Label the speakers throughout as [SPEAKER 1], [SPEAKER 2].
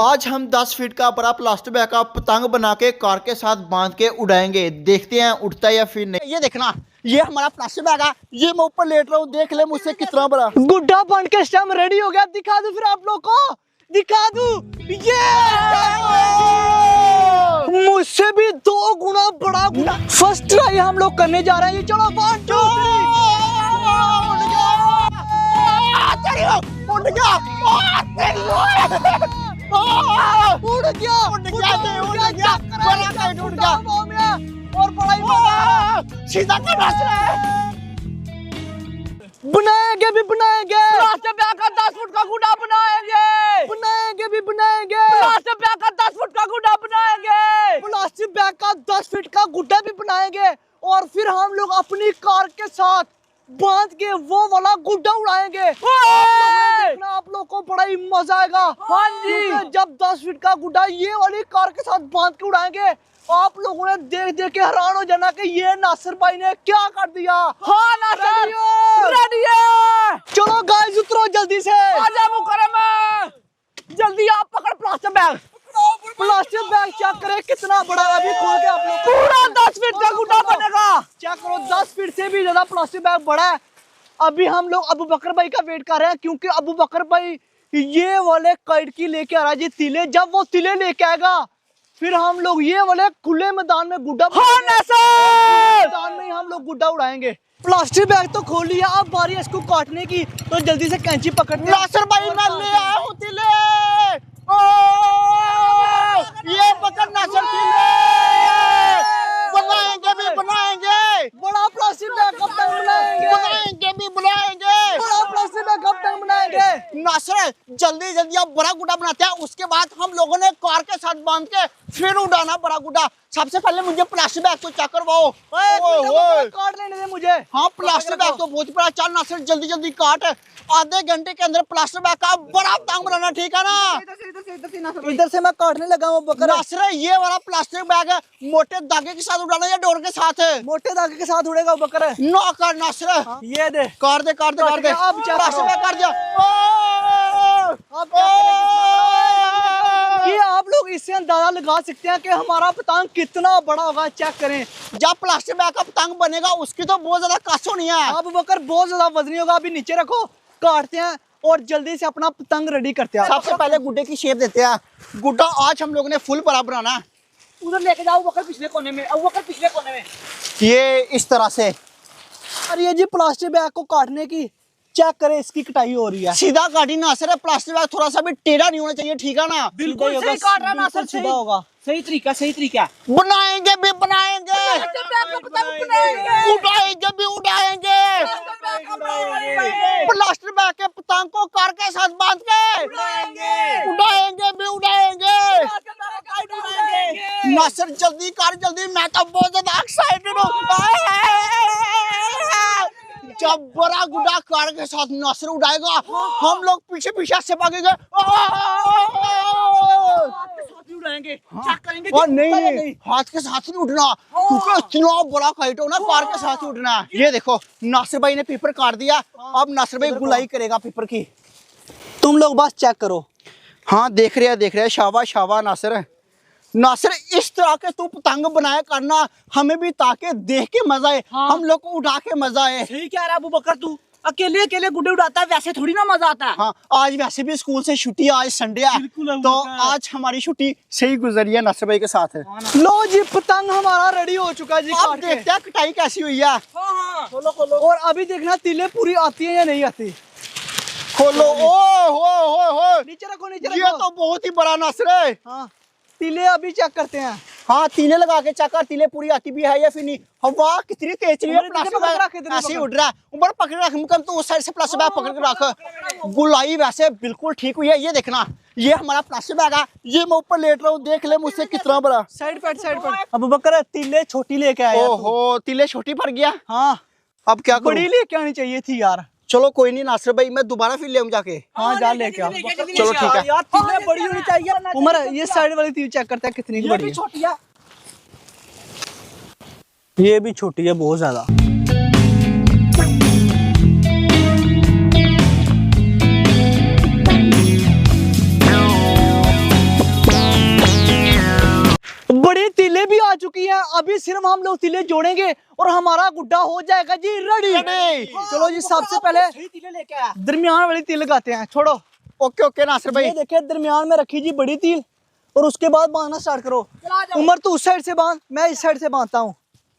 [SPEAKER 1] आज हम 10 फीट का बड़ा प्लास्टिक बैग का पतंग बना के कार के साथ बांध के उड़ाएंगे। देखते हैं उड़ता है या फिर नहीं।
[SPEAKER 2] ये देखना, ये हमारा प्लास्टिक बैग है। ये मैं ऊपर लेट रहा हूँ, देख ले मुझसे कितना बड़ा।
[SPEAKER 3] गुड्डा बन के स्टैम रेडी हो गया। दिखा दूं फिर आप लोग को, दिखा दूं। ये मुझसे भी 2 गुना बड़ा गुड्डा। फर्स्ट ट्राई हम लोग करने जा रहे हैं। चलो 1 2
[SPEAKER 2] उड़ गया,
[SPEAKER 3] और बड़ा ही
[SPEAKER 2] सीधा कर रहा है।
[SPEAKER 3] बनाएंगे भी बनाएंगे।
[SPEAKER 4] प्लास्टिक बैग का 10 फुट का गुड्डा बनाएंगे।
[SPEAKER 3] बनाएंगे भी बनाएंगे।
[SPEAKER 4] प्लास्टिक बैग का 10 फुट का गुड्डा बनाएंगे।
[SPEAKER 3] प्लास्टिक बैग का 10 फीट का गुड्डा भी बनाएंगे और फिर हम लोग अपनी कार के साथ बांध के वो वाला गुड्डा उड़ाएंगे। देखना आप लोग को बड़ा ही मजा आएगा।
[SPEAKER 4] हाँ जी।
[SPEAKER 3] जब 10 फीट का गुड्डा ये वाली कार के साथ बांध के उड़ाएंगे, आप लोगों ने देख देख के हैरान हो जाना कि ये नासिर भाई ने क्या कर दिया।
[SPEAKER 4] हाँ नासिर, रेडी है।
[SPEAKER 3] चलो गाइस उतरो जल्दी से।
[SPEAKER 4] आजा मुकर्रमा, जल्दी आप पकड़ plastic bag.
[SPEAKER 3] Plastic bag check करें कितना बड़ा है। अभी खोल के आप लोग
[SPEAKER 4] पूरा 10 फीट का गुड्डा बनेगा।
[SPEAKER 3] चेक करो, 10 फीट से भी ज्यादा प्लास्टिक बैग बड़ा है। अभी हम लोग अबू बकर भाई का वेट कर रहे हैं, क्योंकि अबू बकर भाई ये वाले काइट की लेके आ रहा है जी तीले। जब वो तीले लेके आएगा फिर हम लोग ये वाले खुले मैदान में गुड्डा मैदान में हम लोग गुड्डा उड़ाएंगे। प्लास्टिक बैग तो खोल लिया, अब बारी है इसको काटने की। तो जल्दी से कैंची पकड़ते हैं।
[SPEAKER 2] नासिर भाई मैं ले आया हूँ तीले। ये पकड़ नासिर, तीले बनाएंगे भी बनाएंगे।
[SPEAKER 3] बड़ा प्लास्टिक बैग कब तक बनाएंगे?
[SPEAKER 2] बनाएंगे भी बनाएंगे।
[SPEAKER 3] बड़ा प्लास्टिक बैग कब तक बनाएंगे?
[SPEAKER 2] नासिर जल्दी जल्दी अब बड़ा गुड्डा बनाते हैं, उसके बाद हम लोगों ने कार के साथ बांध के फिर उड़ाना बड़ा गुड्डा। सबसे पहले मुझे प्लास्टिक बैग को चेक करवाओ।
[SPEAKER 3] काट लेने दे मुझे।
[SPEAKER 2] हाँ प्लास्टिक बैग तो बहुत बड़ा। चल नासिर जल्दी जल्दी काट। आधे घंटे के अंदर प्लास्टिक बैग का बड़ा पतंग बनाना, ठीक है ना?
[SPEAKER 3] इधर से मैं काटने लगा हूँ बकर।
[SPEAKER 2] नासिर ये वाला प्लास्टिक बैग है, मोटे धागे के साथ उड़ाना या डोर के साथ है?
[SPEAKER 3] मोटे धागे के साथ उड़ेगा बकर।
[SPEAKER 2] नो कर नासिर।
[SPEAKER 3] ये दे,
[SPEAKER 2] कर दे कर दे कर दे।
[SPEAKER 3] अब
[SPEAKER 2] प्लास्टिक बैग कर दिया।
[SPEAKER 3] ये आप लोग इससे अंदाजा लगा सकते हैं कि हमारा पतंग कितना बड़ा होगा। चेक करें,
[SPEAKER 2] जब प्लास्टिक बैग का पतंग बनेगा उसकी तो बहुत ज्यादा कस होनी है।
[SPEAKER 3] अब बकर बहुत ज्यादा वजनी होगा। अभी नीचे रखो, काटते हैं और जल्दी से अपना पतंग रेडी करते हैं।
[SPEAKER 2] सबसे पहले गुड्डे की शेप देते हैं। गुड्डा आज हम लोगों ने फुल बड़ा बनाना है।
[SPEAKER 4] उधर लेके जाओ बकर, पिछले कोने में। अब बकर पिछले कोने में।
[SPEAKER 2] ये इस तरह से।
[SPEAKER 3] अरे ये जी प्लास्टिक बैग को काटने की चेक करें, इसकी कटाई हो रही है।
[SPEAKER 2] सीधा काटी नासिर है। प्लास्टिक बैग थोड़ा सा भी टेढ़ा नहीं होना चाहिए, ठीक है ना?
[SPEAKER 4] बिल्कुल सही काट रहा नासिर,
[SPEAKER 3] सीधा होगा।
[SPEAKER 4] सही तरीका, सही तरीका।
[SPEAKER 2] बनाएंगे भी बनाएंगे।
[SPEAKER 4] प्लास्टिक बैग का पतंग बनाएंगे।
[SPEAKER 2] उड़ाएंगे भी उड़ाएंगे। प्लास्टिक बैग के पतंग को कार के साथ बांध के उड़ाएंगे भी उड़ाएंगे। नासिर जल्दी कर जल्दी, मैं तो बहुत ज्यादा एक्साइटेड हूँ। जब बड़ा गुड्डा कार के साथ नासिर उड़ाएगा, हम लोग पीछे पीछे से भागेंगे। और नहीं, हाथ के साथ नहीं उठना, क्योंकि इतना बड़ा काइट हो ना, कार के साथ ही उठना है। ये देखो नासिर भाई ने पेपर काट दिया। अब नासिर भाई गुलाई करेगा पेपर की।
[SPEAKER 3] तुम लोग बस चेक करो।
[SPEAKER 2] हाँ देख रहे हैं। शाबाश शाबाश नासिर। नासिर इस तरह के तू पतंग बनाया करना, हमें भी ताकि देख के मजा आए।
[SPEAKER 4] हाँ।
[SPEAKER 2] हम लोग को उड़ा के मजा आए।
[SPEAKER 4] सही कह रहा अबू बकर, तू अकेले अकेले गुड्डे उड़ाता है, वैसे थोड़ी ना मजा आता है।
[SPEAKER 2] हाँ आज वैसे भी स्कूल से छुट्टी, आज संडे है, तो आज हमारी छुट्टी सही गुजरी है नासिर भाई के साथ है।
[SPEAKER 3] लो जी पतंग हमारा रेडी हो चुका है जी।
[SPEAKER 2] अब देखते हैं कटाई कैसी हुई है।
[SPEAKER 3] और अभी देखना तिले पूरी आती है या नहीं आती।
[SPEAKER 2] खोलो। ओ
[SPEAKER 3] नीचे रखो, नीचे
[SPEAKER 2] ये
[SPEAKER 3] रखो।
[SPEAKER 2] तो बहुत ही बड़ा नासिर है।
[SPEAKER 3] हाँ तिले अभी चेक करते हैं।
[SPEAKER 2] हाँ तीले लगा के चेक कर, तीले पूरी आती भी है या फिर नहीं। हवा कितनी तेज चली है। प्लास्टिक ऐसे ही उड़ रहा है। ऊपर पकड़ रख, मुकम तो उस साइड से प्लास्टिक बैग पकड़ के रख। गुलाई वैसे बिल्कुल ठीक हुई है। ये देखना, ये हमारा प्लास्टिक बैग है। ये मैं ऊपर लेट रहा हूँ, देख ले मुझसे कितना बड़ा।
[SPEAKER 3] साइड पर। अब बकर तिले छोटी लेके आया।
[SPEAKER 2] ओहो तीले छोटी पड़ गया।
[SPEAKER 3] हाँ
[SPEAKER 2] अब क्या करूं?
[SPEAKER 3] बड़ी लेके आनी चाहिए थी यार।
[SPEAKER 2] चलो कोई नहीं नासिर भाई, मैं दोबारा फिर ले आऊं जाके।
[SPEAKER 3] हाँ जा लेके आओ।
[SPEAKER 2] चलो ठीक है।
[SPEAKER 3] यार तिले बड़ी होनी चाहिए। उमर ये साइड वाली तीर चेक करते हैं कितनी बड़ी है।
[SPEAKER 4] छोटी है।
[SPEAKER 3] ये भी छोटी है बहुत ज्यादा। ये भी आ चुकी हैं। अभी सिर्फ हम लोग तिले जोड़ेंगे और हमारा गुड्डा हो जाएगा जी रेडी। चलो जी, सबसे पहले
[SPEAKER 4] तिले लेके आया।
[SPEAKER 3] दरमियान वाली तिल लगाते हैं। छोड़ो।
[SPEAKER 2] ओके ओके नासिर भाई।
[SPEAKER 3] ये देखिए, दरमियान में रखी जी बड़ी तिल और उसके बाद बांधना स्टार्ट करो। उमर तो उस साइड से बांध, मैं इस साइड से बांधता हूँ।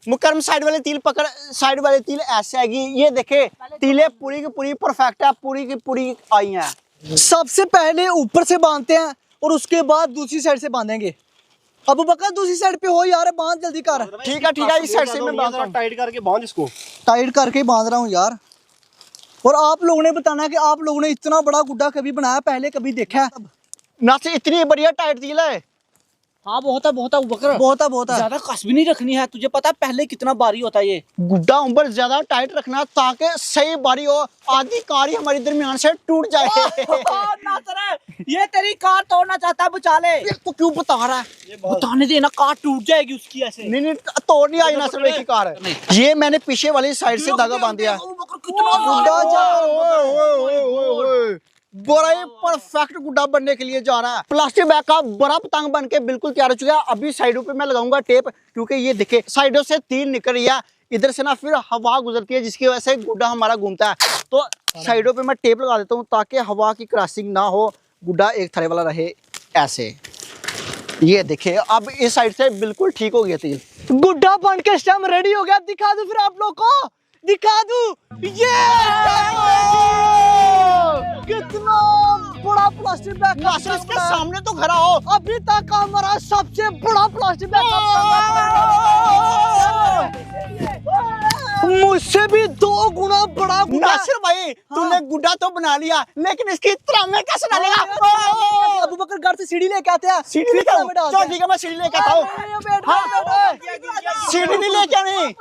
[SPEAKER 2] मुकरम साइड वाले तिल पकड़, साइड वाले तिल ऐसे आएगी। ये देखे तिले पूरी की पूरी परफेक्ट है, पूरी की पूरी आई हैं।
[SPEAKER 3] सबसे पहले ऊपर से बांधते हैं और उसके बाद दूसरी साइड से बांधेंगे। अबू बकर दूसरी साइड पे हो यार, बांध जल्दी कर।
[SPEAKER 2] ठीक है, इस साइड से मैं बांधता हूं।
[SPEAKER 5] टाइट करके बांध इसको।
[SPEAKER 3] टाइट करके ही बांध रहा हूँ यार। और आप लोगों ने बताना है कि आप लोगों ने इतना बड़ा गुड्डा कभी बनाया, पहले कभी देखा है?
[SPEAKER 2] नासिर इतनी बढ़िया टाइट तिल है।
[SPEAKER 4] हाँ बहुत है अबू बकर।
[SPEAKER 3] बहुत है।
[SPEAKER 4] ज्यादा कस भी नहीं रखनी है, तुझे पता है पहले कितना भारी होता है ये।
[SPEAKER 2] गुड्डा उम्र ज्यादा टाइट रखना ताकि सही बारी हो, आधी कारी हमारी दरमियान से टूट जाए।
[SPEAKER 4] ये तेरी कार तोड़ना चाहता है, बचा ले।
[SPEAKER 2] तो क्यों बता रहा है?
[SPEAKER 4] बताने देना, कार टूट जाएगी उसकी ऐसे।
[SPEAKER 2] नहीं तोड़ नहीं आई नासिर भाई की कार। ये मैंने पीछे वाली साइड से धागा बांध दिया। बड़ा ही परफेक्ट गुड्डा बनने के लिए जा रहा है। प्लास्टिक बैग का बड़ा पतंग बन के बिल्कुल तैयार हो चुका है। अभी साइडों पे मैं लगाऊंगा टेप, क्योंकि ये देखे साइडों से तीर निकल रही है, इधर से ना फिर हवा गुजरती है जिसकी वजह से गुड्डा हमारा घूमता है। तो साइडों पे मैं टेप लगा देता हूँ ताकि हवा की क्रॉसिंग ना हो, गुड्डा एक थरे वाला रहे ऐसे। ये देखिए अब इस साइड से बिल्कुल ठीक हो गया तिल।
[SPEAKER 3] गुड्डा बन के स्टैम रेडी हो गया। दिखा दो फिर आप लोग को, दिखा दूं। ये कितना बड़ा प्लास्टिक बैग का
[SPEAKER 2] नासिर इसके सामने तो खड़ा हो।
[SPEAKER 3] अभी तक का हमारा सबसे बड़ा प्लास्टिक बैग मुझसे भी 2 गुना बड़ा गुड्डा।
[SPEAKER 2] नासिर भाई तूने गुड्डा तो बना लिया, लेकिन इसकी तरह में कैसे डालेगा?
[SPEAKER 3] अबू बकर घर से सीढ़ी लेके आते हैं।
[SPEAKER 2] सीढ़ी लेके आओ। चल ठीक है, मैं सीढ़ी लेके आता हूँ। सीढ़ी नहीं लेके आनी।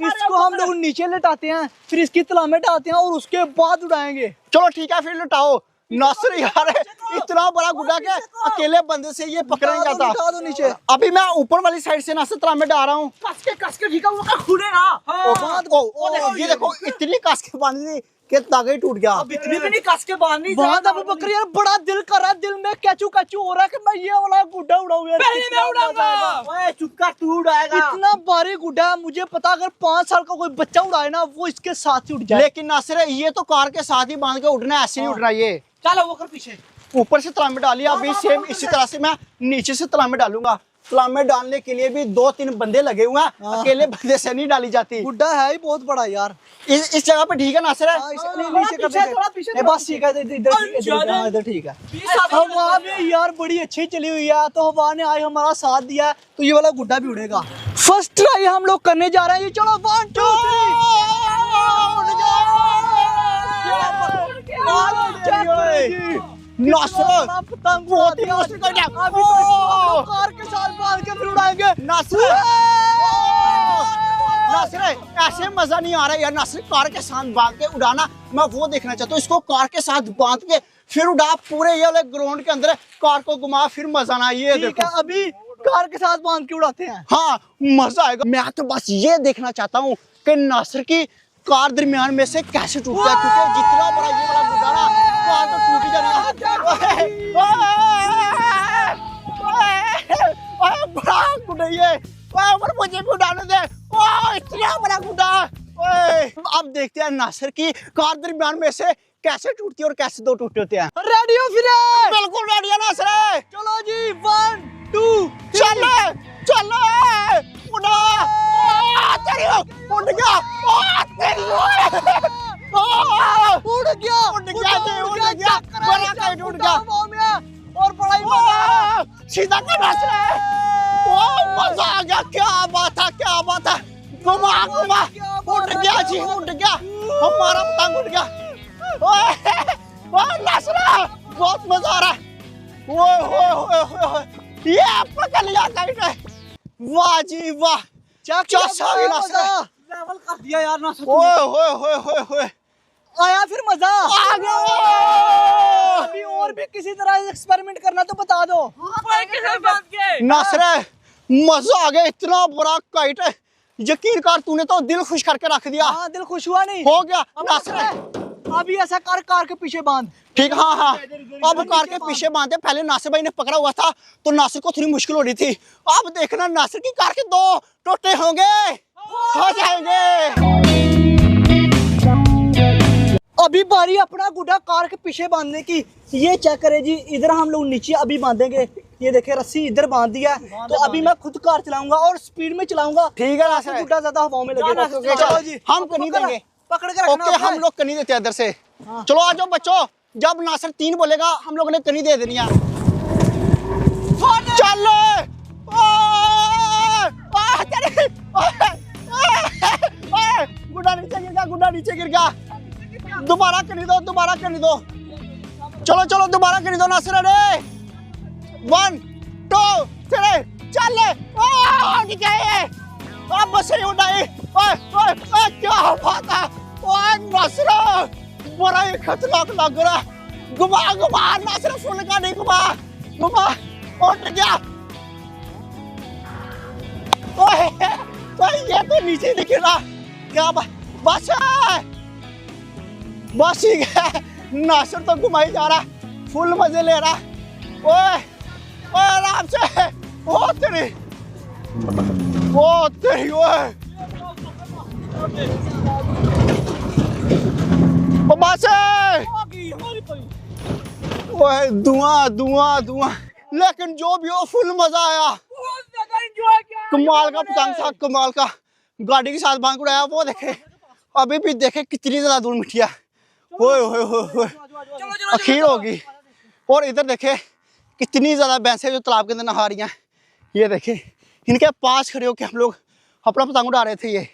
[SPEAKER 3] इसको हम लोग नीचे लेटाते हैं, फिर इसकी तला में डालते हैं और उसके बाद उड़ाएंगे।
[SPEAKER 2] चलो ठीक है, फिर लुटाओ। नासिर यार इतना बड़ा गुड्डा के अकेले बंदे से ये पकड़ा नहीं जाता।
[SPEAKER 3] निकाल दो नीचे।
[SPEAKER 2] अभी मैं ऊपर वाली साइड से नासिर तला में डाल रहा हूँ।
[SPEAKER 4] कस के ठीक है, वो खुलेगा।
[SPEAKER 2] ये देखो इतनी कस के बांधी थी कि धागा ही टूट गया।
[SPEAKER 4] अब इतनी भी नहीं कस के बांधनी।
[SPEAKER 3] बहुत अबू बकर यार, बड़ा दिल कर रहा है, दिल में कैचू कैचू हो रहा है कि मैं ये वाला गुड्डा उड़ाऊं यार।
[SPEAKER 4] पहले मैं उड़ाऊंगा। ओए चुप कर, तू उड़ाएगा।
[SPEAKER 3] इतना भारी गुड्डा है, मुझे पता अगर 5 साल का कोई बच्चा उड़ाए ना, वो इसके साथ ही उड़ जाए।
[SPEAKER 2] लेकिन नासिर ये तो कार के साथ ही बांध के उड़ना, ऐसे नहीं उड़ना। ये
[SPEAKER 4] चलो वो कर पीछे।
[SPEAKER 2] ऊपर से तला में डालिए। अभी सेम इसी तरह से मैं नीचे से तला में डालूंगा। तला में डालने के लिए भी 2-3 बंदे लगे हुए हैं, अकेले बंदे से नहीं डाली जाती।
[SPEAKER 3] गुड्डा है ही बहुत बड़ा यार।
[SPEAKER 2] इस जगह पे ठीक है नासिर?
[SPEAKER 3] बस ठीक है, इधर ठीक है। हवा भी यार बड़ी अच्छी चली हुई है, तो हवा ने आज हमारा साथ दिया, तो ये वाला गुड्डा भी उड़ेगा। फर्स्ट ट्राई हम लोग करने जा रहे हैं। ये चलो 1 2 3।
[SPEAKER 2] नासिर
[SPEAKER 3] पतंग
[SPEAKER 2] बहुत ही मुश्किल कर दिया।
[SPEAKER 3] अभी तो कार के साथ बांध के फिर उड़ाएंगे।
[SPEAKER 2] नासिर ऐसे मजा नहीं आ रहा यार। नासिर कार के साथ बांध के उड़ाना मैं वो देखना चाहता हूँ। इसको कार के साथ बांध के फिर उड़ा पूरे ये वाले ग्राउंड के अंदर, कार को घुमा, फिर मजा ना। ये
[SPEAKER 3] ठीक है, अभी कार के साथ बांध के उड़ाते हैं।
[SPEAKER 2] हाँ मजा आएगा। मैं तो बस ये देखना चाहता हूँ कि नासिर की कार दरमियान में से कैसे टूटता है, क्योंकि जितना बड़ा ये वाला गुड्डा ना, कार तो टूट ही जाएगा। बड़ा गुड्डा ये, मुझे भी उड़ाने दे। इतना बड़ा गुड्डा। अब देखते हैं नासिर की कार दरमियान में से कैसे टूटती है और कैसे 2 टूटे होते हैं।
[SPEAKER 3] रेडी हो फिर?
[SPEAKER 2] बिल्कुल रेडी है नासिर।
[SPEAKER 3] चलो जी 1 2
[SPEAKER 2] चलो चलो उड़ा। उड़ गया। बड़ा काइट उड़ गया
[SPEAKER 3] और बड़ा ही
[SPEAKER 2] सीधा कर नासिर। मजा आ गया। क्या बात है, क्या बात है। घुमा घुमा उड़ गया जी, उड़ गया हमारा पतंग, उड़ गया। नासिर बहुत मजा आ रहा है। ये पकड़ लिया काइट। वाह जी वाह,
[SPEAKER 3] लेवल कर दिया यार ना।
[SPEAKER 2] ओए
[SPEAKER 3] आया फिर मजा
[SPEAKER 2] आ गया।
[SPEAKER 3] अभी और भी किसी तरह एक्सपेरिमेंट करना तो बता दो।
[SPEAKER 2] नासिर मजा आ गया। इतना बड़ा काइट है, यकीन कर तूने तो दिल खुश करके रख दिया।
[SPEAKER 3] हाँ, दिल खुश हुआ नहीं?
[SPEAKER 2] हो गया नासिर।
[SPEAKER 3] अभी ऐसा कर, कार के पीछे बांध।
[SPEAKER 2] ठीक, हाँ हाँ, अब कार के पीछे बांधे। पहले नासिर भाई ने पकड़ा हुआ था तो नासिर को थोड़ी मुश्किल हो रही थी। अब देखना नासिर की कार के 2 टोटे होंगे, हो जाएंगे।
[SPEAKER 3] अभी बारी अपना गुड्डा कार के पीछे बांधने की। ये चेक करे जी, इधर हम लोग नीचे अभी बांधेंगे। ये देखे रस्सी इधर बांध दिया है, तो अभी मैं खुद कार चलाऊंगा और स्पीड में चलाऊंगा।
[SPEAKER 2] ठीक है नासिर,
[SPEAKER 3] गुड्डा ज्यादा हवाओं में लगेगा।
[SPEAKER 2] चलो जी, हम कनी देंगे।
[SPEAKER 3] पकड़ के रखना।
[SPEAKER 2] ओके, हम लोग कनी देते हैं इधर से। चलो आ जाओ बच्चों, जब नासिर 3 बोलेगा हम लोगों ने कनी दे देनी है। चल गुड्डा नीचे गिर गया, गुड्डा नीचे गिर गया। दोबारा कनी दो, दोबारा कनी दो। चलो चलो दोबारा कनी दो नासिर। अरे 1 2 3 चल। क्या है अब बस नहीं उड़ाई। ओए क्या बात है। ओए नासिर बड़ा ही खतरनाक लग रहा है। घुमा घुमा नासिर, फुल का नहीं घुमा, घुमा। उठ गया। ओए ये तो नीचे दिख रहा। क्या बस बस ही गया। नासिर तो घुमाई जा रहा, फुल मजे ले रहा। ओए आराम से। ओ तेरी ओए बस। ओए धुआं धुआं धुआं, लेकिन जो भी हो फुल मजा आया। कमाल का पतंग था, कमाल का। गाड़ी के साथ बांध उड़ाया। वो देखे, अभी भी देखे कितनी ज्यादा धूल मिट्टी है। ओए अखीर होगी। और इधर देखे कितनी ज्यादा भैंसें जो तालाब के अंदर नहा रही हैं। ये देखे, इनके पास खड़े होकर हम लोग अपना पतंग उड़ा रहे थे। ये